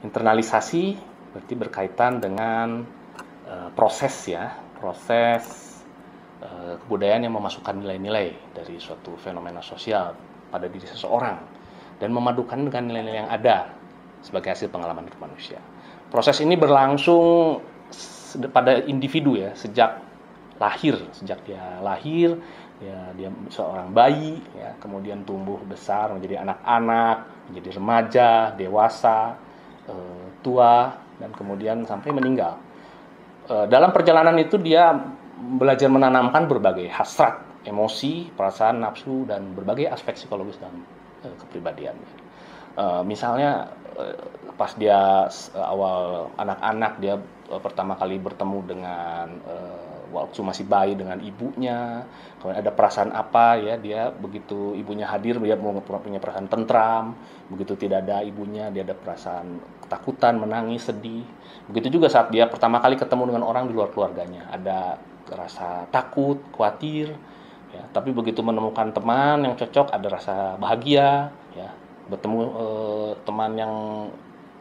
Internalisasi berarti berkaitan dengan proses kebudayaan yang memasukkan nilai-nilai dari suatu fenomena sosial pada diri seseorang dan memadukan dengan nilai-nilai yang ada sebagai hasil pengalaman hidup manusia. Proses ini berlangsung pada individu ya, sejak dia lahir ya, dia seorang bayi ya, kemudian tumbuh besar menjadi anak-anak, menjadi remaja, dewasa, tua, dan kemudian sampai meninggal. Dalam perjalanan itu dia belajar menanamkan berbagai hasrat, emosi, perasaan, nafsu, dan berbagai aspek psikologis dalam kepribadiannya. Misalnya pas dia awal anak-anak, dia pertama kali bertemu dengan waktu masih bayi dengan ibunya, kemudian ada perasaan apa ya, dia begitu ibunya hadir dia punya perasaan tentram, begitu tidak ada ibunya dia ada perasaan ketakutan, menangis, sedih. Begitu juga saat dia pertama kali ketemu dengan orang di luar keluarganya, ada rasa takut, khawatir ya, tapi begitu menemukan teman yang cocok ada rasa bahagia ya, bertemu teman yang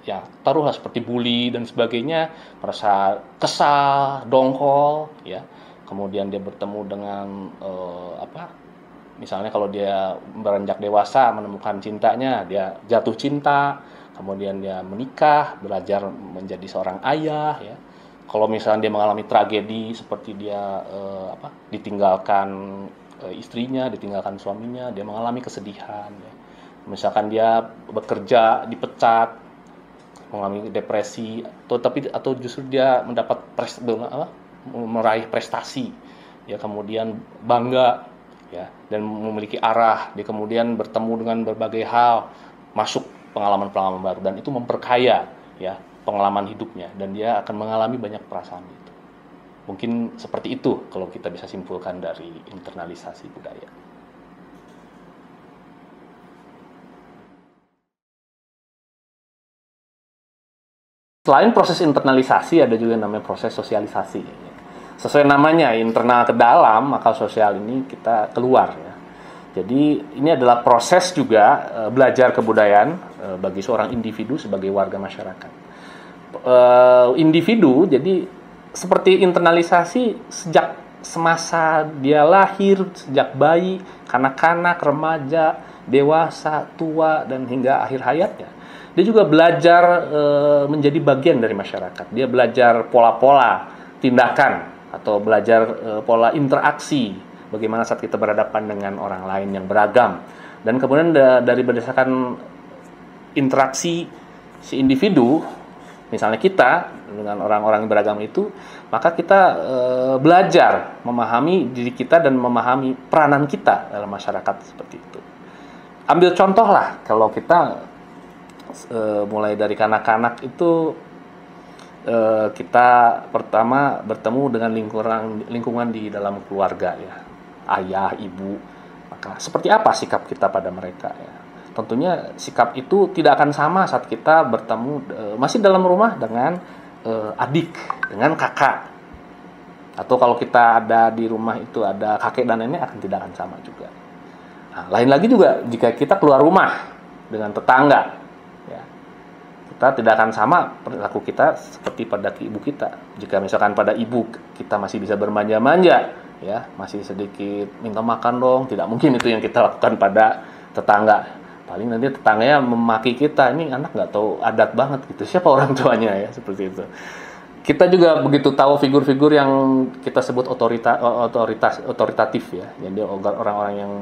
ya taruhlah seperti bully dan sebagainya, merasa kesal, dongkol ya. Kemudian dia bertemu dengan misalnya kalau dia beranjak dewasa menemukan cintanya, dia jatuh cinta, kemudian dia menikah, belajar menjadi seorang ayah ya. Kalau misalnya dia mengalami tragedi seperti dia ditinggalkan istrinya, ditinggalkan suaminya, dia mengalami kesedihan ya. Misalkan dia bekerja dipecat, mengalami depresi, atau justru dia mendapat meraih prestasi ya, kemudian bangga ya, dan memiliki arah, dia kemudian bertemu dengan berbagai hal, masuk pengalaman-pengalaman baru, dan itu memperkaya ya pengalaman hidupnya, dan dia akan mengalami banyak perasaan itu. Mungkin seperti itu kalau kita bisa simpulkan dari internalisasi budaya. Selain proses internalisasi, ada juga yang namanya proses sosialisasi. Sesuai namanya, internal ke dalam, maka sosial ini kita keluar ya. Jadi ini adalah proses juga belajar kebudayaan bagi seorang individu sebagai warga masyarakat. Individu jadi seperti internalisasi sejak semasa dia lahir, sejak bayi, kanak-kanak, remaja, dewasa, tua, dan hingga akhir hayatnya. Dia juga belajar menjadi bagian dari masyarakat. Dia belajar pola-pola tindakan atau belajar pola interaksi. Bagaimana saat kita berhadapan dengan orang lain yang beragam. Dan kemudian dari berdasarkan interaksi si individu, misalnya kita dengan orang-orang yang beragam itu, maka kita belajar memahami diri kita dan memahami peranan kita dalam masyarakat seperti itu. Ambil contoh lah, kalau kita mulai dari kanak-kanak itu kita pertama bertemu dengan lingkungan di dalam keluarga ya, ayah, ibu. Maka seperti apa sikap kita pada mereka ya? Tentunya sikap itu tidak akan sama saat kita bertemu masih dalam rumah dengan adik, dengan kakak. Atau kalau kita ada di rumah itu ada kakek dan nenek, tidak akan sama juga. Nah, lain lagi juga jika kita keluar rumah dengan tetangga. Kita tidak akan sama perilaku kita seperti pada ibu kita. Jika misalkan pada ibu kita masih bisa bermanja-manja, ya masih sedikit minta makan dong, tidak mungkin itu yang kita lakukan pada tetangga. Paling nanti tetangganya memaki kita, ini anak nggak tahu adat banget gitu. Siapa orang tuanya ya, seperti itu. Kita juga begitu tahu figur-figur yang kita sebut otoritatif ya. Jadi orang-orang yang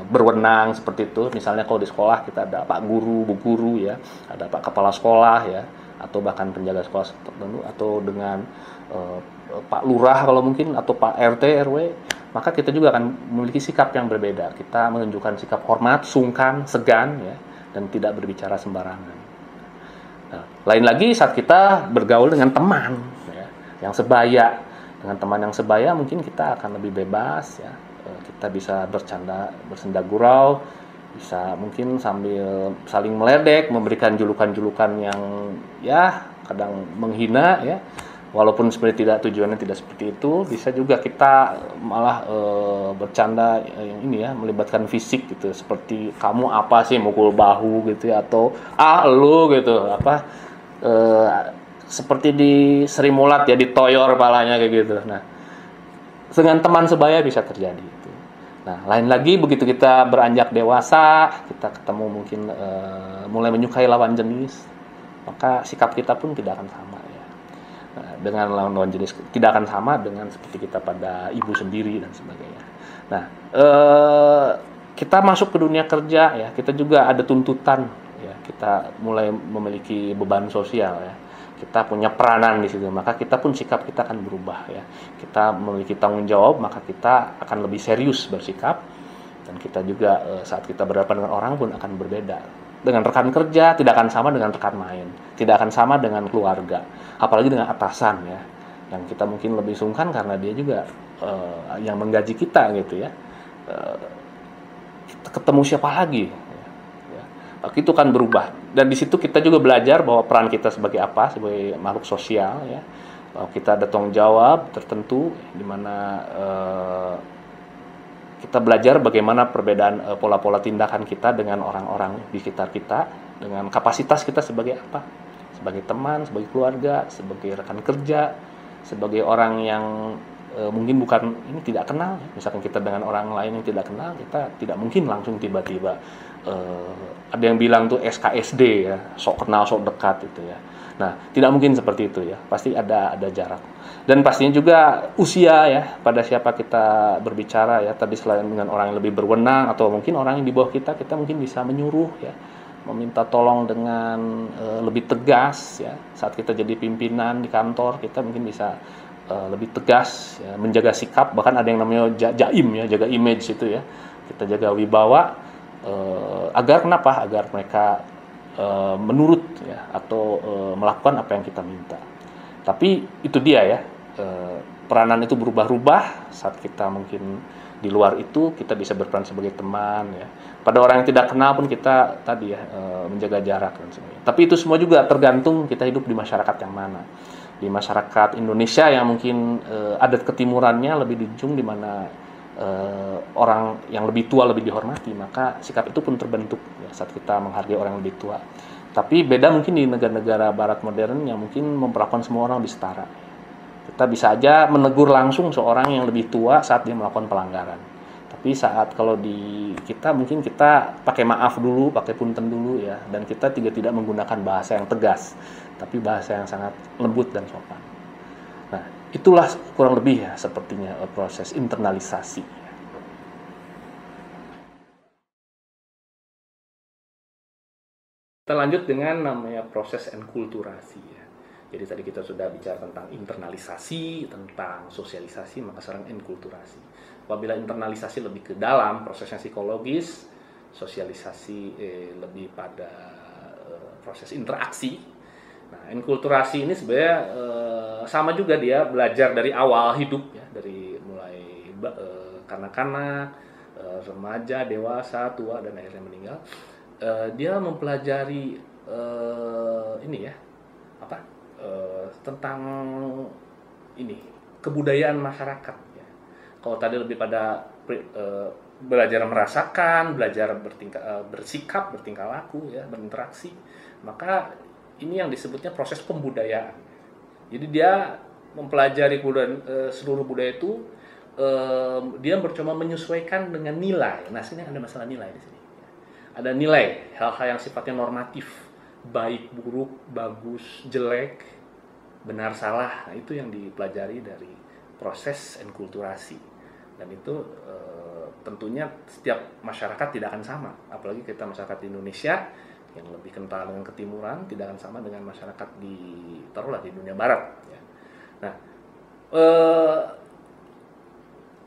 berwenang seperti itu. Misalnya kalau di sekolah kita ada Pak Guru, Bu Guru ya, ada Pak Kepala Sekolah ya, atau bahkan penjaga sekolah tertentu, atau dengan Pak Lurah kalau mungkin, atau Pak RT, RW. Maka kita juga akan memiliki sikap yang berbeda. Kita menunjukkan sikap hormat, sungkan, segan ya, dan tidak berbicara sembarangan. Nah, lain lagi saat kita bergaul dengan teman ya, yang sebaya. Dengan teman yang sebaya mungkin kita akan lebih bebas ya. Kita bisa bersenda gurau, bisa mungkin sambil saling meledek, memberikan julukan-julukan yang ya kadang menghina ya. Walaupun sebenarnya tujuannya tidak seperti itu, bisa juga kita malah bercanda yang ini ya, melibatkan fisik gitu, seperti kamu apa sih mukul bahu gitu ya, atau lu gitu apa eh, seperti di Sri Mulat ya, ditoyor kepalanya kayak gitu. Nah, dengan teman sebaya bisa terjadi itu. Nah, lain lagi begitu kita beranjak dewasa, kita ketemu mungkin mulai menyukai lawan jenis, maka sikap kita pun tidak akan sama ya. Nah, dengan lawan jenis tidak akan sama dengan seperti kita pada ibu sendiri dan sebagainya. Nah, kita masuk ke dunia kerja ya, kita juga ada tuntutan ya, kita mulai memiliki beban sosial ya. Kita punya peranan di situ, maka kita pun sikap kita akan berubah ya. Kita memiliki tanggung jawab, maka kita akan lebih serius bersikap, dan kita juga saat kita berhadapan dengan orang pun akan berbeda. Dengan rekan kerja tidak akan sama dengan rekan main, tidak akan sama dengan keluarga, apalagi dengan atasan ya, yang kita mungkin lebih sungkan karena dia juga yang menggaji kita gitu ya. Kita ketemu siapa lagi? Itu kan berubah, dan di situ kita juga belajar bahwa peran kita sebagai apa, sebagai makhluk sosial ya, bahwa kita ada tanggung jawab tertentu di mana kita belajar bagaimana perbedaan pola-pola tindakan kita dengan orang-orang di sekitar kita, dengan kapasitas kita sebagai apa, sebagai teman, sebagai keluarga, sebagai rekan kerja, sebagai orang yang mungkin bukan ini tidak kenal. Misalkan kita dengan orang lain yang tidak kenal, kita tidak mungkin langsung tiba-tiba ada yang bilang tuh SKSD ya, sok kenal sok dekat itu ya. Nah, tidak mungkin seperti itu ya, pasti ada jarak. Dan pastinya juga usia ya, pada siapa kita berbicara ya. Tadi selain dengan orang yang lebih berwenang atau mungkin orang yang di bawah kita mungkin bisa menyuruh ya, meminta tolong dengan lebih tegas ya. Saat kita jadi pimpinan di kantor, kita mungkin bisa lebih tegas ya, menjaga sikap, bahkan ada yang namanya jaim ya, jaga image itu ya. Kita jaga wibawa agar kenapa? Agar mereka menurut ya, atau melakukan apa yang kita minta. Tapi itu dia ya, peranan itu berubah-ubah saat kita mungkin di luar itu kita bisa berperan sebagai teman ya. Pada orang yang tidak kenal pun kita tadi ya menjaga jarak dan sebagainya. Tapi itu semua juga tergantung kita hidup di masyarakat yang mana. Di masyarakat Indonesia yang mungkin adat ketimurannya lebih dijunjung, di mana orang yang lebih tua lebih dihormati, maka sikap itu pun terbentuk ya, saat kita menghargai orang yang lebih tua. Tapi beda mungkin di negara-negara barat modern yang mungkin memperlakukan semua orang lebih setara. Kita bisa aja menegur langsung seorang yang lebih tua saat dia melakukan pelanggaran. Tapi saat kalau di kita mungkin kita pakai maaf dulu, pakai punten dulu ya, dan kita tidak menggunakan bahasa yang tegas, tapi bahasa yang sangat lembut dan sopan. Nah, itulah kurang lebih ya sepertinya proses internalisasi. Kita lanjut dengan namanya proses enkulturasi ya. Jadi tadi kita sudah bicara tentang internalisasi, tentang sosialisasi, maka sekarang enkulturasi. Apabila internalisasi lebih ke dalam, prosesnya psikologis, sosialisasi lebih pada proses interaksi. Nah, enkulturasi ini sebenarnya sama juga, dia belajar dari awal hidup ya, dari mulai kanak-kanak, remaja, dewasa, tua, dan akhirnya meninggal. Dia mempelajari ini ya, tentang ini kebudayaan masyarakat ya. Kalau tadi lebih pada belajar merasakan, belajar bersikap, bertingkah laku ya, berinteraksi, maka ini yang disebutnya proses pembudayaan. Jadi dia mempelajari seluruh budaya itu, dia mencoba menyesuaikan dengan nilai. Nah, sini ada masalah nilai di sini. Ada nilai, hal-hal yang sifatnya normatif, baik, buruk, bagus, jelek, benar, salah. Nah, itu yang dipelajari dari proses enkulturasi. Dan itu tentunya setiap masyarakat tidak akan sama. Apalagi kita masyarakat di Indonesia yang lebih kental dengan ketimuran tidak akan sama dengan masyarakat di dunia barat. Ya. Nah,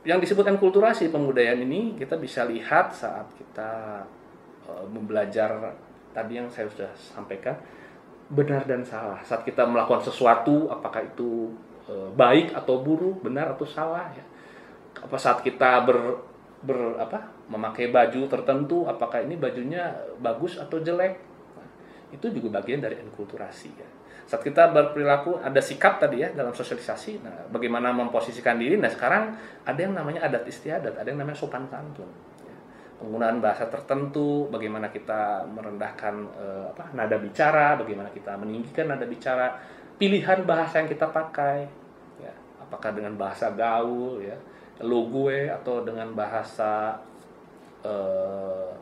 yang disebut enkulturasi pembudayaan ini kita bisa lihat saat kita membelajar tadi yang saya sudah sampaikan, benar dan salah. Saat kita melakukan sesuatu, apakah itu baik atau buruk, benar atau salah ya. Apa saat kita memakai baju tertentu, apakah ini bajunya bagus atau jelek. Nah, itu juga bagian dari enkulturasi ya. Saat kita berperilaku, ada sikap tadi ya dalam sosialisasi. Nah, bagaimana memposisikan diri. Nah, sekarang ada yang namanya adat istiadat, ada yang namanya sopan santun. Ya. penggunaan bahasa tertentu, bagaimana kita merendahkan nada bicara, bagaimana kita meninggikan nada bicara, pilihan bahasa yang kita pakai, ya, apakah dengan bahasa gaul, ya, lo gue, atau dengan bahasa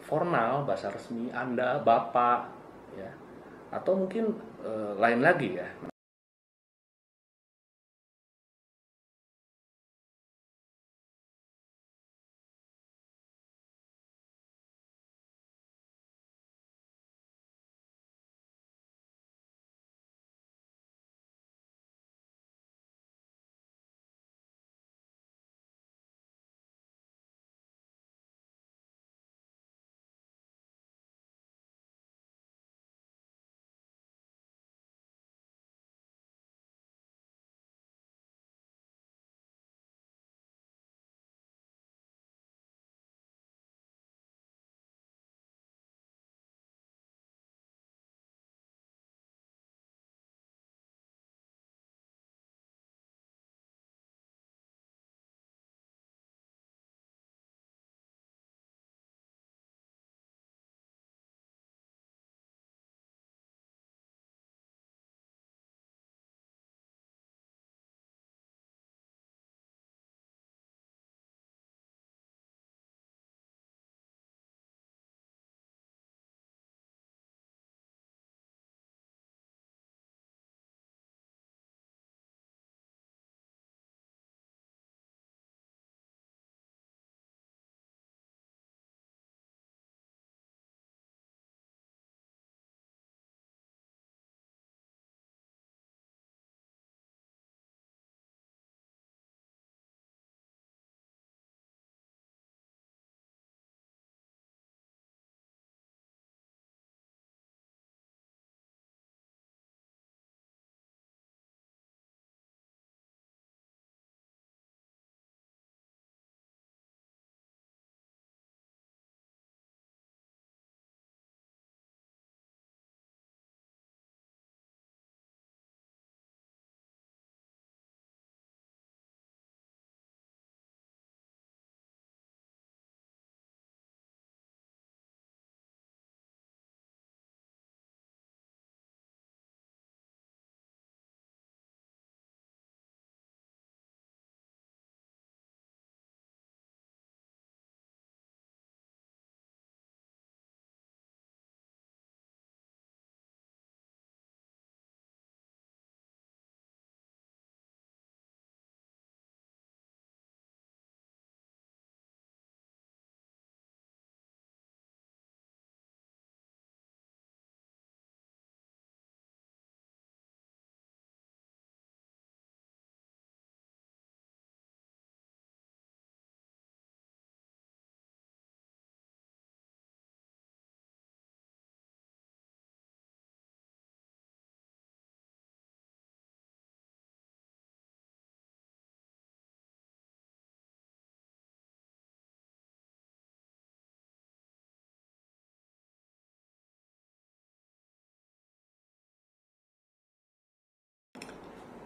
formal, bahasa resmi Anda, Bapak, ya, atau mungkin lain lagi ya.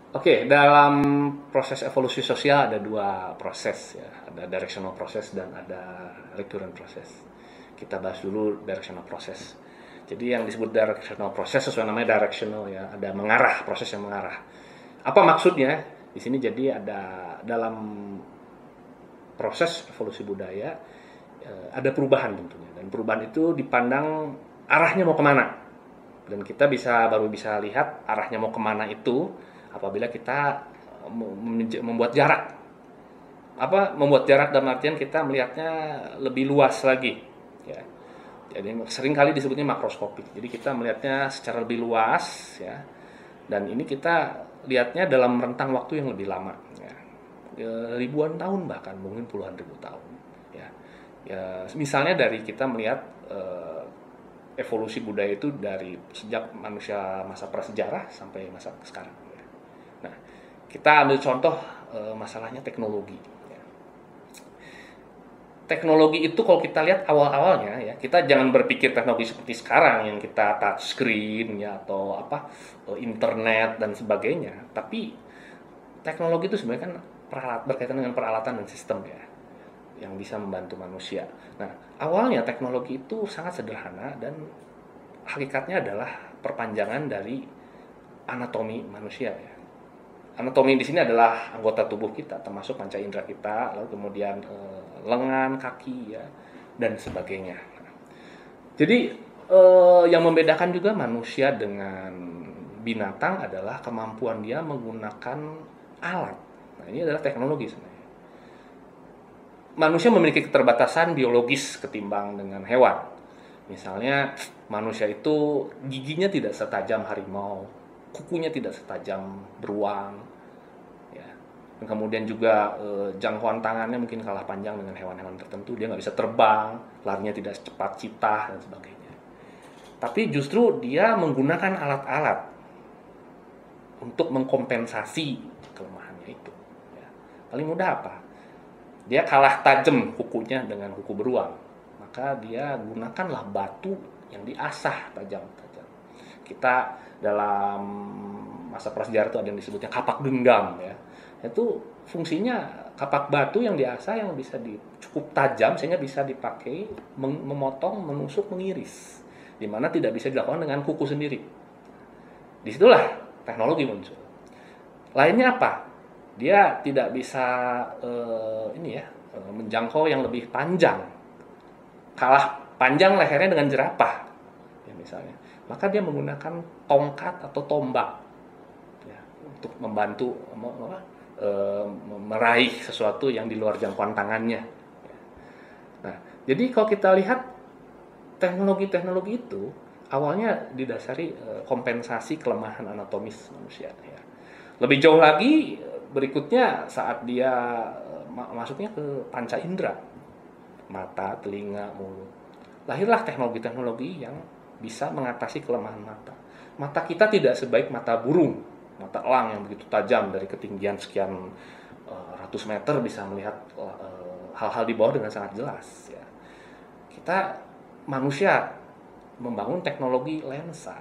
Oke, dalam proses evolusi sosial ada dua proses ya, ada directional process dan ada recurrent process. Kita bahas dulu directional process. Jadi yang disebut directional process sesuai namanya directional ya, ada mengarah, proses yang mengarah. Apa maksudnya? Di sini jadi ada dalam proses evolusi budaya ada perubahan tentunya, dan perubahan itu dipandang arahnya mau kemana, dan kita baru bisa lihat arahnya mau kemana itu apabila kita membuat jarak. Membuat jarak dalam artian kita melihatnya lebih luas lagi ya. Jadi sering kali disebutnya makroskopik. Jadi kita melihatnya secara lebih luas ya. Dan ini kita lihatnya dalam rentang waktu yang lebih lama ya. Ribuan tahun, bahkan mungkin puluhan ribu tahun ya. Misalnya dari kita melihat evolusi budaya itu dari sejak manusia masa prasejarah sampai masa sekarang. Nah, kita ambil contoh masalahnya teknologi. Teknologi itu kalau kita lihat awal-awalnya ya, kita jangan berpikir teknologi seperti sekarang yang kita touch screen ya, atau internet dan sebagainya. Tapi teknologi itu sebenarnya kan berkaitan dengan peralatan dan sistem ya. yang bisa membantu manusia. Nah, awalnya teknologi itu sangat sederhana dan hakikatnya adalah perpanjangan dari anatomi manusia ya. Anatomi di sini adalah anggota tubuh kita, termasuk panca indera kita, lalu kemudian lengan, kaki ya, dan sebagainya. Jadi yang membedakan juga manusia dengan binatang adalah kemampuan dia menggunakan alat. Nah, ini adalah teknologi sebenarnya. Manusia memiliki keterbatasan biologis ketimbang dengan hewan. Misalnya manusia itu giginya tidak setajam harimau, kukunya tidak setajam beruang, ya. Dan kemudian juga jangkauan tangannya mungkin kalah panjang dengan hewan-hewan tertentu. Dia nggak bisa terbang, larinya tidak secepat citah dan sebagainya. Tapi justru dia menggunakan alat-alat untuk mengkompensasi kelemahannya itu. Ya. Paling mudah apa? Dia kalah tajam kukunya dengan kuku beruang, maka dia gunakanlah batu yang diasah tajam-tajam. Kita dalam masa prasejarah itu ada yang disebutnya kapak genggam ya. Itu fungsinya kapak batu yang diasah yang bisa cukup tajam sehingga bisa dipakai memotong, menusuk, mengiris. Di mana tidak bisa dilakukan dengan kuku sendiri. Disitulah teknologi muncul. Lainnya apa? Dia tidak bisa menjangkau yang lebih panjang. Kalah panjang lehernya dengan jerapah, ya misalnya. Maka dia menggunakan tongkat atau tombak ya, untuk membantu meraih sesuatu yang di luar jangkauan tangannya. Nah, jadi kalau kita lihat teknologi-teknologi itu awalnya didasari kompensasi kelemahan anatomis manusia. Ya. Lebih jauh lagi berikutnya saat dia masuknya ke panca indera, mata, telinga, mulut. Lahirlah teknologi-teknologi yang bisa mengatasi kelemahan mata. Mata kita tidak sebaik mata burung, mata elang yang begitu tajam dari ketinggian sekian ratus meter bisa melihat hal-hal di bawah dengan sangat jelas. Ya. Kita manusia membangun teknologi lensa,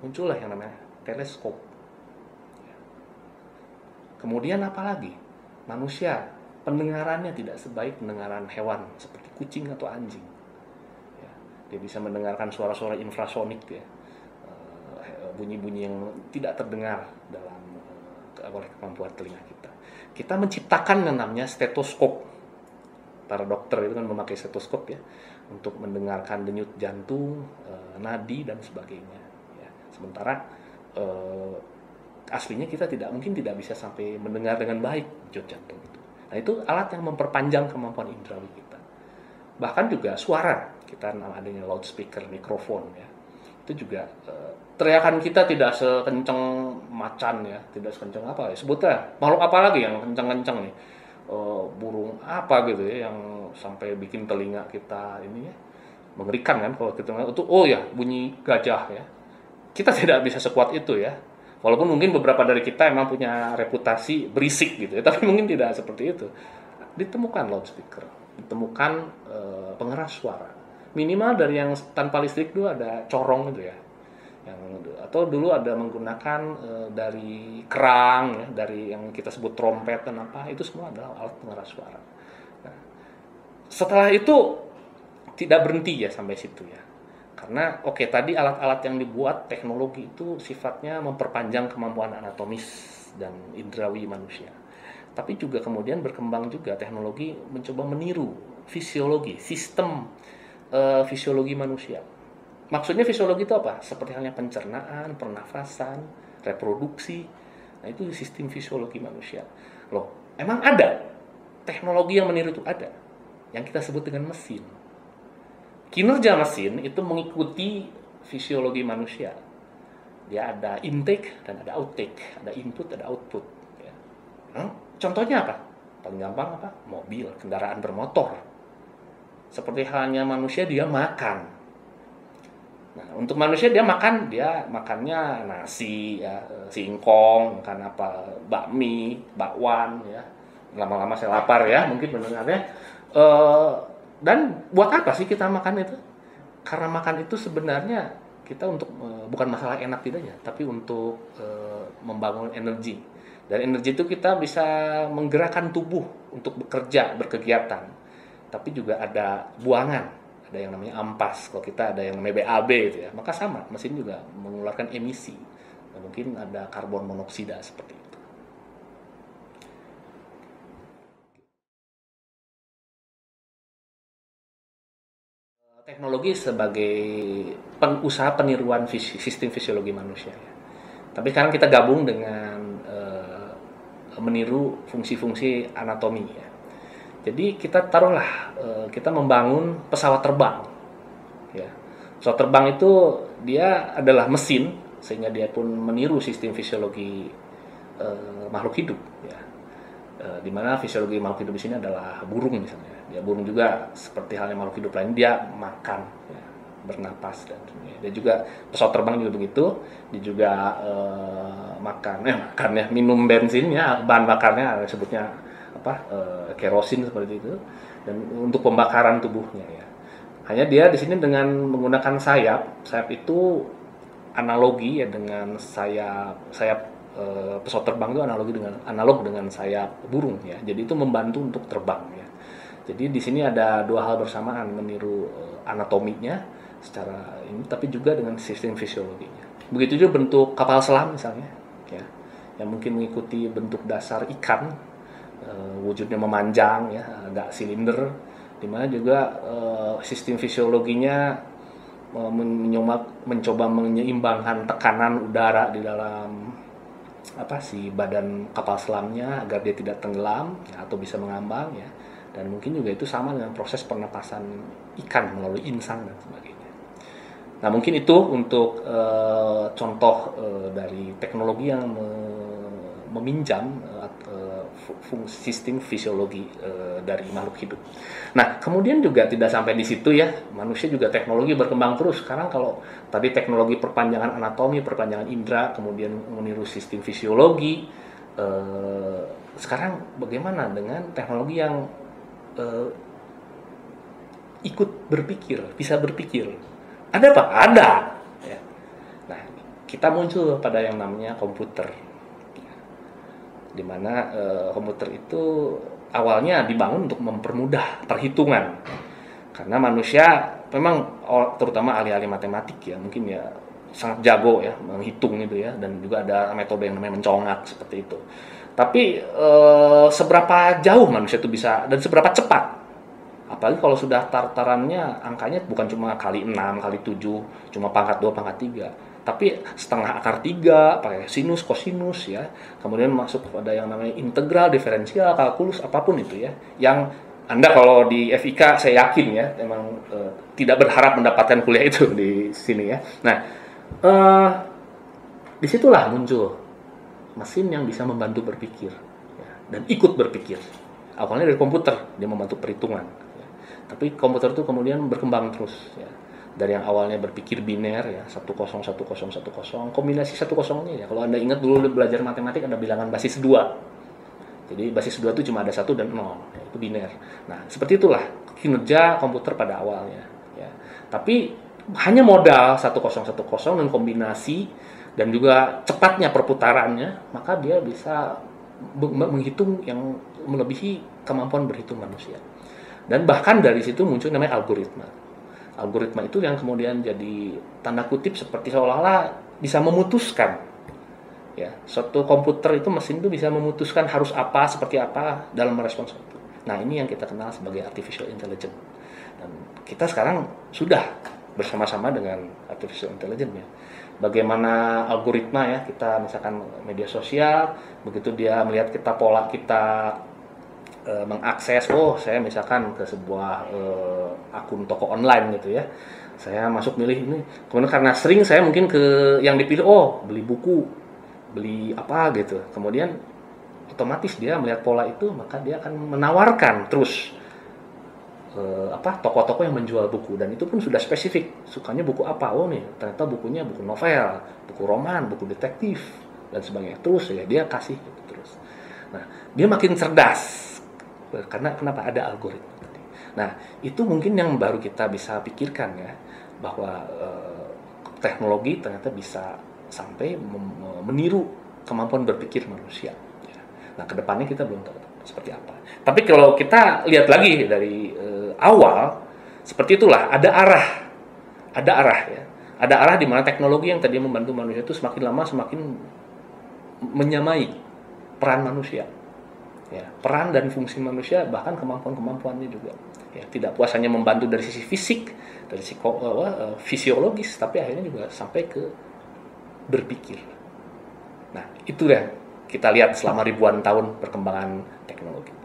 muncullah yang namanya teleskop. Kemudian apa lagi? Manusia pendengarannya tidak sebaik pendengaran hewan seperti kucing atau anjing. Ya, dia bisa mendengarkan suara-suara infrasonik ya, bunyi-bunyi yang tidak terdengar oleh kemampuan telinga kita. Kita menciptakan yang namanya stetoskop. Para dokter itu kan memakai stetoskop ya untuk mendengarkan denyut jantung, nadi dan sebagainya. Ya. Sementara aslinya kita tidak bisa sampai mendengar dengan baik denyut jantung itu. Nah itu alat yang memperpanjang kemampuan indrawi kita. Bahkan juga suara kita adanya loudspeaker, mikrofon ya. Itu juga teriakan kita tidak sekencang macan ya, tidak sekencang apa ya. Sebutnya makhluk apa lagi yang kencang-kencang nih. Burung apa gitu ya yang sampai bikin telinga kita ini ya mengerikan kan kalau kita itu bunyi gajah ya. Kita tidak bisa sekuat itu ya. Walaupun mungkin beberapa dari kita emang punya reputasi berisik gitu ya, tapi mungkin tidak seperti itu. Ditemukan loudspeaker, ditemukan pengeras suara. Minimal dari yang tanpa listrik dulu ada corong gitu ya. Atau dulu ada menggunakan dari kerang ya, dari yang kita sebut trompet dan apa, itu semua adalah alat pengeras suara. Nah, setelah itu tidak berhenti ya sampai situ ya. Karena tadi alat-alat yang dibuat teknologi itu sifatnya memperpanjang kemampuan anatomis dan indrawi manusia. Tapi juga kemudian berkembang juga teknologi mencoba meniru fisiologi, sistem fisiologi manusia. Maksudnya fisiologi itu apa? Seperti halnya pencernaan, pernafasan, reproduksi. Nah, itu sistem fisiologi manusia. Loh, emang ada teknologi yang meniru itu ada. Yang kita sebut dengan mesin. Kinerja mesin itu mengikuti fisiologi manusia. Dia ada intake dan ada outtake, ada input, ada output. Ya. Contohnya apa? Paling gampang apa? Mobil, kendaraan bermotor. Seperti halnya manusia dia makan. Nah, untuk manusia dia makannya nasi ya, singkong, makan apa? Bakmi, bakwan ya. Lama-lama saya lapar ya, mungkin mendengarnya. Dan buat apa sih kita makan itu? Karena makan itu sebenarnya kita untuk bukan masalah enak tidaknya, tapi untuk membangun energi. Dan energi itu kita bisa menggerakkan tubuh untuk bekerja, berkegiatan. tapi juga ada buangan, ada yang namanya ampas, kalau kita ada yang namanya BAB gitu ya. Maka sama, mesin juga mengeluarkan emisi. Nah, mungkin ada karbon monoksida seperti itu. Teknologi sebagai usaha peniruan sistem fisiologi manusia ya. Tapi sekarang kita gabung dengan meniru fungsi-fungsi anatomi ya. Jadi kita taruhlah kita membangun pesawat terbang ya. Pesawat terbang itu dia adalah mesin sehingga dia pun meniru sistem fisiologi makhluk hidup ya. Di mana fisiologi makhluk hidup di sini adalah burung misalnya. Dia burung juga seperti halnya makhluk hidup lain, dia makan ya, bernapas dan sebagainya. Dia juga pesawat terbang juga begitu, dia juga makan ya, minum bensin ya, bahan bakarnya sebutnya apa, kerosin seperti itu, dan untuk pembakaran tubuhnya ya. Hanya dia di sini dengan menggunakan sayap itu analogi ya dengan sayap pesawat terbang itu analog dengan sayap burung ya. Jadi itu membantu untuk terbang ya. Jadi di sini ada dua hal bersamaan, meniru anatominya secara ini, tapi juga dengan sistem fisiologinya. Begitu juga bentuk kapal selam misalnya, ya, yang mungkin mengikuti bentuk dasar ikan, wujudnya memanjang, ya, agak silinder, di mana juga sistem fisiologinya mencoba menyeimbangkan tekanan udara di dalam si badan kapal selamnya agar dia tidak tenggelam ya, atau bisa mengambang ya. Dan mungkin juga itu sama dengan proses pernapasan ikan melalui insang dan sebagainya. Nah, mungkin itu untuk contoh dari teknologi yang meminjam sistem fisiologi dari makhluk hidup. Nah, kemudian juga tidak sampai di situ ya, manusia juga teknologi berkembang terus. Sekarang kalau tadi teknologi perpanjangan anatomi, perpanjangan indera, kemudian meniru sistem fisiologi, sekarang bagaimana dengan teknologi yang ikut berpikir, bisa berpikir? Ada Pak? Ada. Ya. Nah, kita muncul pada yang namanya komputer, di mana komputer itu awalnya dibangun untuk mempermudah perhitungan, karena manusia memang terutama ahli-ahli matematik ya mungkin ya sangat jago ya menghitung itu ya, dan juga ada metode yang namanya mencongak seperti itu. Tapi seberapa jauh manusia itu bisa dan seberapa cepat? Apalagi kalau sudah tatarannya angkanya bukan cuma kali 6, kali 7, cuma pangkat 2, pangkat 3, tapi setengah akar 3, pakai sinus, kosinus ya. Kemudian masuk pada yang namanya integral, diferensial, kalkulus, apapun itu ya. Yang Anda kalau di FIK saya yakin ya memang tidak berharap mendapatkan kuliah itu di sini ya. Nah, disitulah muncul mesin yang bisa membantu berpikir ya, dan ikut berpikir. Awalnya dari komputer, dia membantu perhitungan ya. Tapi komputer itu kemudian berkembang terus ya. Dari yang awalnya berpikir biner ya, 10 10 10 10, kombinasi 10-nya ya. Kalau Anda ingat dulu belajar matematik ada bilangan basis 2. Jadi basis 2 itu cuma ada 1 dan 0, ya, itu biner. Nah, seperti itulah kinerja komputer pada awalnya ya. Tapi hanya modal 10 10 dan kombinasi dan juga cepatnya perputarannya, maka dia bisa menghitung yang melebihi kemampuan berhitung manusia. Dan bahkan dari situ muncul namanya algoritma. Algoritma itu yang kemudian jadi tanda kutip seperti seolah-olah bisa memutuskan. Ya, suatu komputer itu, mesin itu bisa memutuskan harus apa, seperti apa dalam merespons itu. Nah, ini yang kita kenal sebagai artificial intelligence. Dan kita sekarang sudah bersama-sama dengan artificial intelligence ya. Bagaimana algoritma ya, kita misalkan media sosial, begitu dia melihat kita, pola kita mengakses, saya misalkan ke sebuah akun toko online gitu ya, saya masuk milih ini, kemudian karena sering saya mungkin ke yang dipilih, beli buku, beli apa gitu, kemudian otomatis dia melihat pola itu, maka dia akan menawarkan terus toko-toko yang menjual buku, dan itu pun sudah spesifik sukanya buku apa. Nih ternyata bukunya buku novel, buku roman, buku detektif dan sebagainya. Terus ya dia kasih gitu terus. Nah, dia makin cerdas karena kenapa ada algoritma tadi. Nah, itu mungkin yang baru kita bisa pikirkan ya, bahwa teknologi ternyata bisa sampai meniru kemampuan berpikir manusia ya. Nah, kedepannya kita belum tahu seperti apa. Tapi kalau kita lihat lagi dari awal, seperti itulah ada arah ya, ada arah di mana teknologi yang tadi membantu manusia itu semakin lama semakin menyamai peran manusia, ya, peran dan fungsi manusia bahkan kemampuannya juga, ya, tidak puas hanya membantu dari sisi fisik, dari sisi fisiologis, tapi akhirnya juga sampai ke berpikir. Nah, itu ya kita lihat selama ribuan tahun perkembangan teknologi.